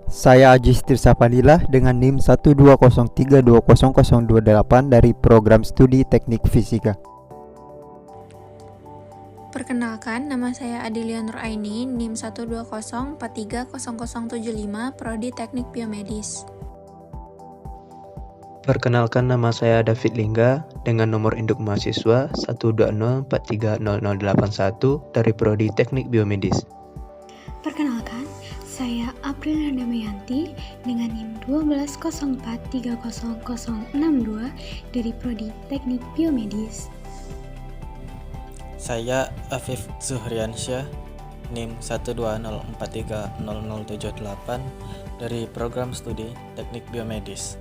Saya Ajis Tirsapalila dengan NIM 120320028 dari Program Studi Teknik Fisika. Perkenalkan, nama saya Adilia Nuraini, NIM 120430075, Prodi Teknik Biomedis. Perkenalkan, nama saya David Lingga dengan nomor induk mahasiswa 120430081 dari Prodi Teknik Biomedis. Perkenalkan, saya April Damayanti dengan NIM 120430062 dari Prodi Teknik Biomedis. Saya Afif Zuhriansyah, NIM 120430078 dari Program Studi Teknik Biomedis.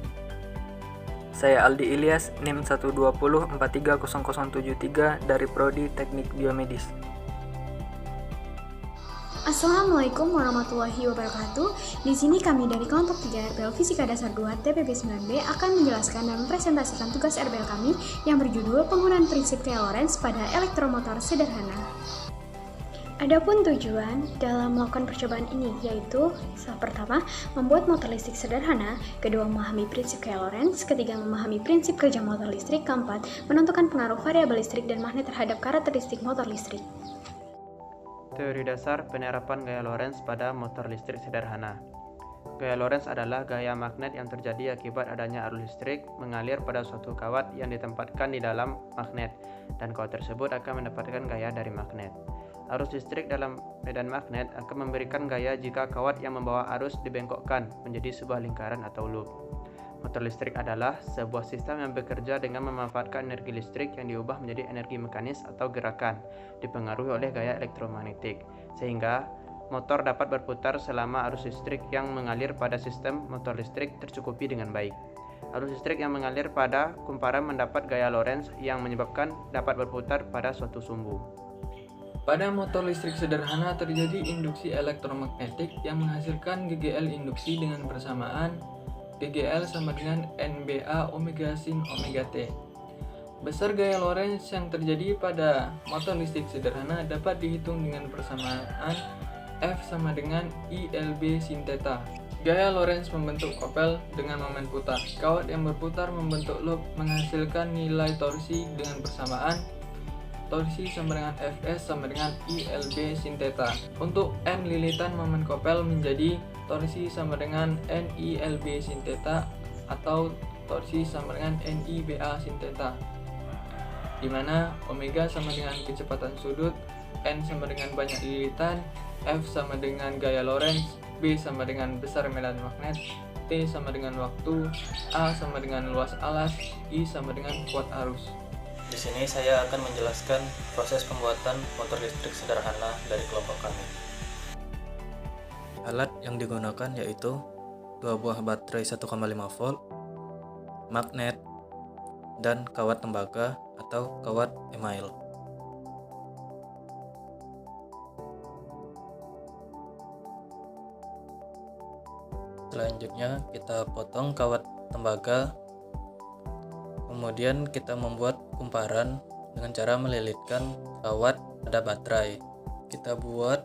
Saya Aldi Ilyas, NIM 120430073 dari Prodi Teknik Biomedis. Assalamualaikum warahmatullahi wabarakatuh. Di sini kami dari kelompok 3 RPL Fisika Dasar 2 TPB 9B akan menjelaskan dan mempresentasikan tugas RPL kami yang berjudul Penggunaan Prinsip Cauchy-Lorentz pada Elektromotor Sederhana. Adapun tujuan dalam melakukan percobaan ini yaitu pertama, membuat motor listrik sederhana, kedua, memahami prinsip Cauchy-Lorentz, ketiga, memahami prinsip kerja motor listrik, keempat, menentukan pengaruh variabel listrik dan magnet terhadap karakteristik motor listrik. Teori dasar penerapan gaya Lorentz pada motor listrik sederhana. Gaya Lorentz adalah gaya magnet yang terjadi akibat adanya arus listrik mengalir pada suatu kawat yang ditempatkan di dalam magnet, dan kawat tersebut akan mendapatkan gaya dari magnet. Arus listrik dalam medan magnet akan memberikan gaya jika kawat yang membawa arus dibengkokkan menjadi sebuah lingkaran atau loop. Motor listrik adalah sebuah sistem yang bekerja dengan memanfaatkan energi listrik yang diubah menjadi energi mekanis atau gerakan, dipengaruhi oleh gaya elektromagnetik, sehingga motor dapat berputar selama arus listrik yang mengalir pada sistem motor listrik tercukupi dengan baik. Arus listrik yang mengalir pada kumparan mendapat gaya Lorentz yang menyebabkan dapat berputar pada suatu sumbu. Pada motor listrik sederhana terjadi induksi elektromagnetik yang menghasilkan GGL induksi dengan bersamaan GGL sama dengan NBA omega sin omega T. Besar gaya Lorentz yang terjadi pada motor listrik sederhana dapat dihitung dengan persamaan F sama dengan ILB sin theta. Gaya Lorentz membentuk kopel dengan momen putar. Kawat yang berputar membentuk loop menghasilkan nilai torsi dengan persamaan torsi sama dengan Fs sama dengan ILB sin theta. Untuk N lilitan momen kopel menjadi torsi sama dengan NILB sin theta atau torsi sama dengan NIBA sin theta, di mana omega sama dengan kecepatan sudut, N sama dengan banyak lilitan, F sama dengan gaya Lorentz, B sama dengan besar medan magnet, T sama dengan waktu, A sama dengan luas alas, I sama dengan kuat arus. Di sini saya akan menjelaskan proses pembuatan motor listrik sederhana dari kelompok kami. Alat yang digunakan yaitu 2 buah baterai 1,5 volt, magnet, dan kawat tembaga atau kawat email. Selanjutnya kita potong kawat tembaga. Kemudian kita membuat kumparan dengan cara melilitkan kawat pada baterai. Kita buat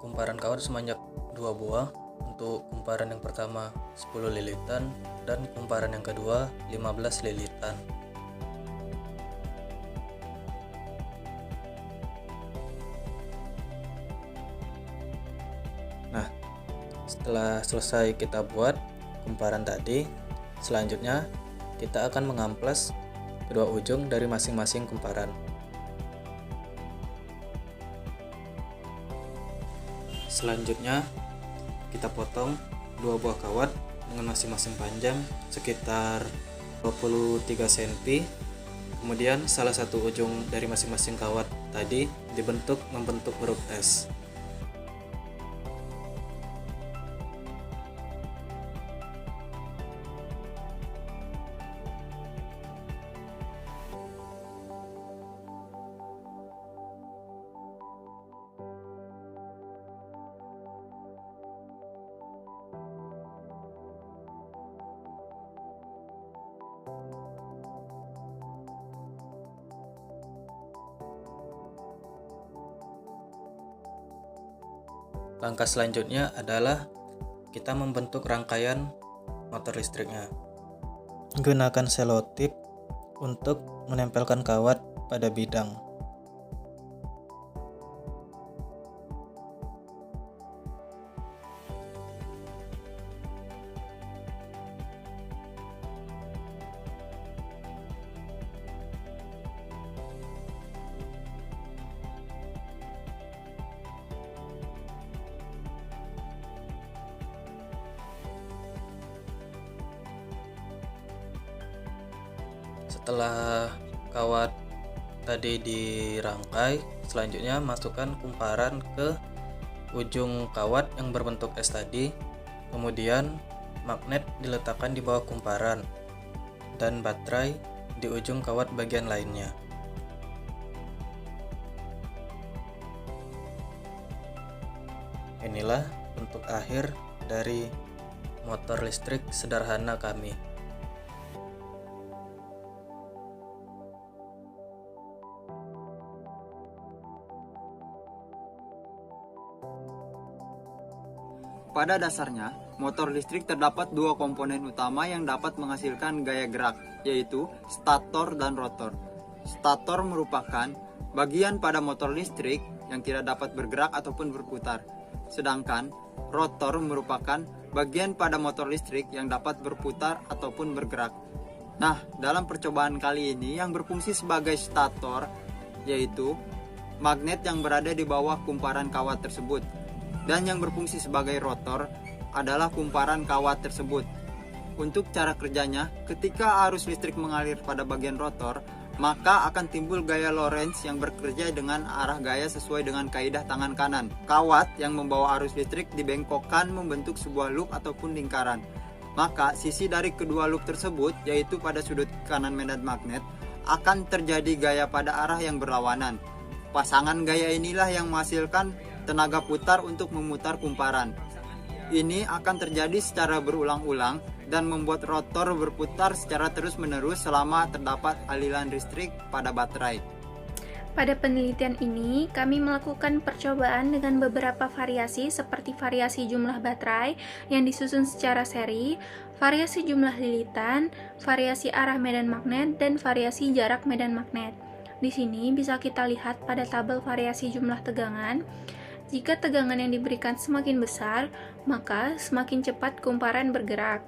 kumparan kawat sebanyak 2 buah. Untuk kumparan yang pertama 10 lilitan dan kumparan yang kedua 15 lilitan. Nah, setelah selesai kita buat kumparan tadi, selanjutnya kita akan mengamplas kedua ujung dari masing-masing kumparan. Selanjutnya kita potong 2 buah kawat dengan masing-masing panjang sekitar 23 cm. Kemudian salah satu ujung dari masing-masing kawat tadi membentuk huruf S. Langkah selanjutnya adalah kita membentuk rangkaian motor listriknya. Gunakan selotip untuk menempelkan kawat pada bidang. Setelah kawat tadi dirangkai, selanjutnya masukkan kumparan ke ujung kawat yang berbentuk S tadi. Kemudian magnet diletakkan di bawah kumparan dan baterai di ujung kawat bagian lainnya. Inilah bentuk akhir dari motor listrik sederhana kami. Pada dasarnya, motor listrik terdapat dua komponen utama yang dapat menghasilkan gaya gerak, yaitu stator dan rotor. Stator merupakan bagian pada motor listrik yang tidak dapat bergerak ataupun berputar, sedangkan rotor merupakan bagian pada motor listrik yang dapat berputar ataupun bergerak. Nah, dalam percobaan kali ini yang berfungsi sebagai stator, yaitu magnet yang berada di bawah kumparan kawat tersebut. Dan yang berfungsi sebagai rotor adalah kumparan kawat tersebut. Untuk cara kerjanya, ketika arus listrik mengalir pada bagian rotor, maka akan timbul gaya Lorentz yang bekerja dengan arah gaya sesuai dengan kaidah tangan kanan. Kawat yang membawa arus listrik dibengkokkan membentuk sebuah loop ataupun lingkaran. Maka sisi dari kedua loop tersebut, yaitu pada sudut kanan medan magnet, akan terjadi gaya pada arah yang berlawanan. Pasangan gaya inilah yang menghasilkan tenaga putar untuk memutar kumparan. Ini akan terjadi secara berulang-ulang dan membuat rotor berputar secara terus-menerus selama terdapat aliran listrik pada baterai. Pada penelitian ini, kami melakukan percobaan dengan beberapa variasi seperti variasi jumlah baterai yang disusun secara seri, variasi jumlah lilitan, variasi arah medan magnet, dan variasi jarak medan magnet. Di sini bisa kita lihat pada tabel variasi jumlah tegangan. Jika tegangan yang diberikan semakin besar, maka semakin cepat kumparan bergerak.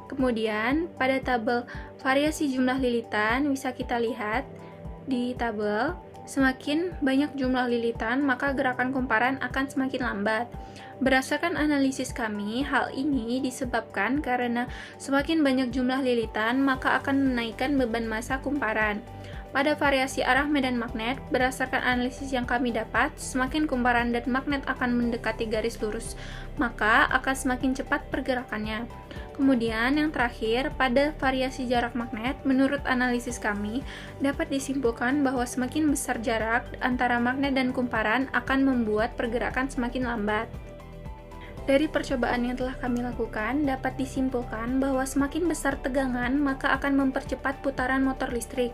Kemudian, pada tabel variasi jumlah lilitan bisa kita lihat di tabel, semakin banyak jumlah lilitan, maka gerakan kumparan akan semakin lambat. Berdasarkan analisis kami, hal ini disebabkan karena semakin banyak jumlah lilitan, maka akan menaikkan beban massa kumparan. Pada variasi arah medan magnet, berdasarkan analisis yang kami dapat, semakin kumparan dan magnet akan mendekati garis lurus, maka akan semakin cepat pergerakannya. Kemudian yang terakhir, pada variasi jarak magnet, menurut analisis kami, dapat disimpulkan bahwa semakin besar jarak antara magnet dan kumparan akan membuat pergerakan semakin lambat. Dari percobaan yang telah kami lakukan, dapat disimpulkan bahwa semakin besar tegangan, maka akan mempercepat putaran motor listrik,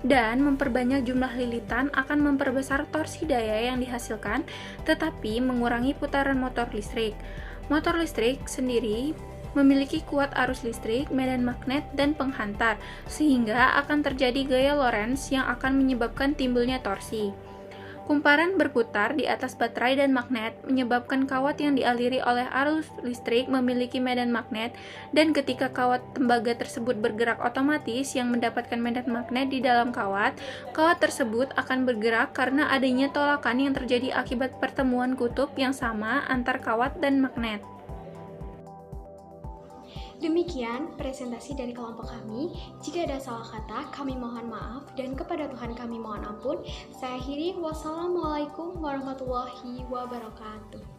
dan memperbanyak jumlah lilitan akan memperbesar torsi daya yang dihasilkan, tetapi mengurangi putaran motor listrik. Motor listrik sendiri memiliki kuat arus listrik, medan magnet, dan penghantar, sehingga akan terjadi gaya Lorentz yang akan menyebabkan timbulnya torsi. Kumparan berputar di atas baterai dan magnet menyebabkan kawat yang dialiri oleh arus listrik memiliki medan magnet, dan ketika kawat tembaga tersebut bergerak otomatis yang mendapatkan medan magnet di dalam kawat, kawat tersebut akan bergerak karena adanya tolakan yang terjadi akibat pertemuan kutub yang sama antar kawat dan magnet. Demikian presentasi dari kelompok kami. Jika ada salah kata, kami mohon maaf, dan kepada Tuhan kami mohon ampun. Saya akhiri, wassalamualaikum warahmatullahi wabarakatuh.